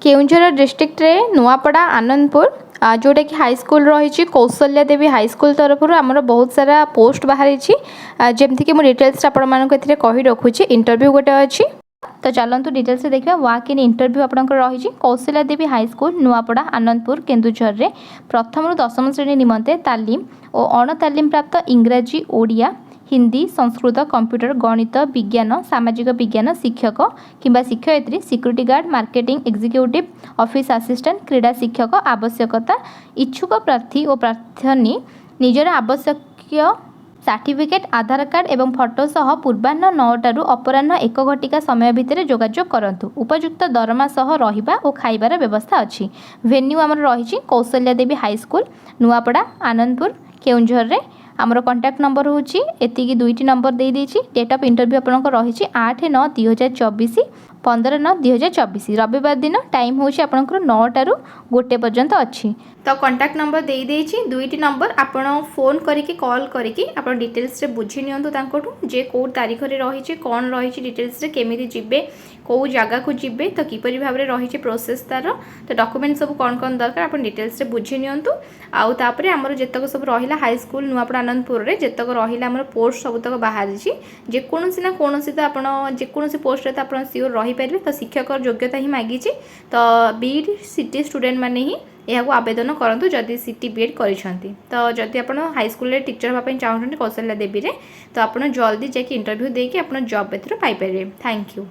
Keonjhar district रे नुआपड़ा आनंदपुर जोटा कि हाईस्कल रही कौशल्या देवी हाईस्कल तरफ आमर बहुत सारा पोस्ट बाहरी जमती कि मुझे डिटेल्स आपको कही रखुच्छी इंटरव्यू गोटे अच्छी तो चलतु डिटेल्स देखा वाक इन इंटरव्यू आपंकर रही कौशल्या देवी हाईस्कल नुआपड़ा आनंदपुर केन्दुझर रे प्रथम रु दशम श्रेणी निमंते तालीम और अणतालीम प्राप्त इंग्राजी ओडिया हिंदी संस्कृत कंप्यूटर गणित विज्ञान सामाजिक विज्ञान शिक्षक किंबा शिक्षयित्री security guard marketing executive office assistant क्रीड़ा शिक्षक आवश्यकता इच्छुक प्रार्थी और प्रार्थनी निजर आवश्यक सर्टिफिकेट आधार कार्ड एवं फोटो सह पूर्वाह्न 9 अपराह्न 1 घटिका समय भितर जोगाजोग करंतु उपयुक्त दरमा सह रहिबा और खाइबार व्यवस्था अच्छी वेन्यू आमर रही कौशल्या देवी हाईस्कल नुआपड़ा आनंदपुर केउंझर रे आमर कांटेक्ट नंबर होची एतिकी दुईटी नंबर दे देछि डेट ऑफ इंटरव्यू आपनकर रही 8/9/2024 15/9/2024 रविवार दिन टाइम होची आपनकर 9 ରୁ 1 पर्यंत अच्छी तो कांटेक्ट नंबर दे देछि दुईटी नंबर आपण फोन करके कॉल करके आपण डिटेल्स रे बुझी नियंतु तांकोटू जे को तारीख रे रही कौन रही डिटेल्स रे केमिति जिबे कौ जगह को जिबे तो किपरि भाव रही प्रोसेस तार तो डॉक्यूमेंट सब कौन कौन दरकार आप डिटेल्स रे बुझी नियंतु आउ तापरे हमर जेतक सब रहिला हाई स्कूल नुआपड़ा आनंदपुर रे जेतक रहिला हमर पोस्ट सबतक बाहर छि जे कोनोसी ना कोनोसी तो आपण जे कोनोसी पोस्ट रे तो आपण सियोर रही पारे तो शिक्षक योग्यता ही मागी छि तो बीएड सिटी स्टूडेंट माने ही यह आवेदन करूँ जदि सीटी बीएड करिसेंती तो जदि आप हाई स्कूल रे टीचर होगा चाहते कौशल्या देवी रे तो आप जल्दी जाकि इंटरव्यू देके आप जॉब एथर पाई पारे। Thank you.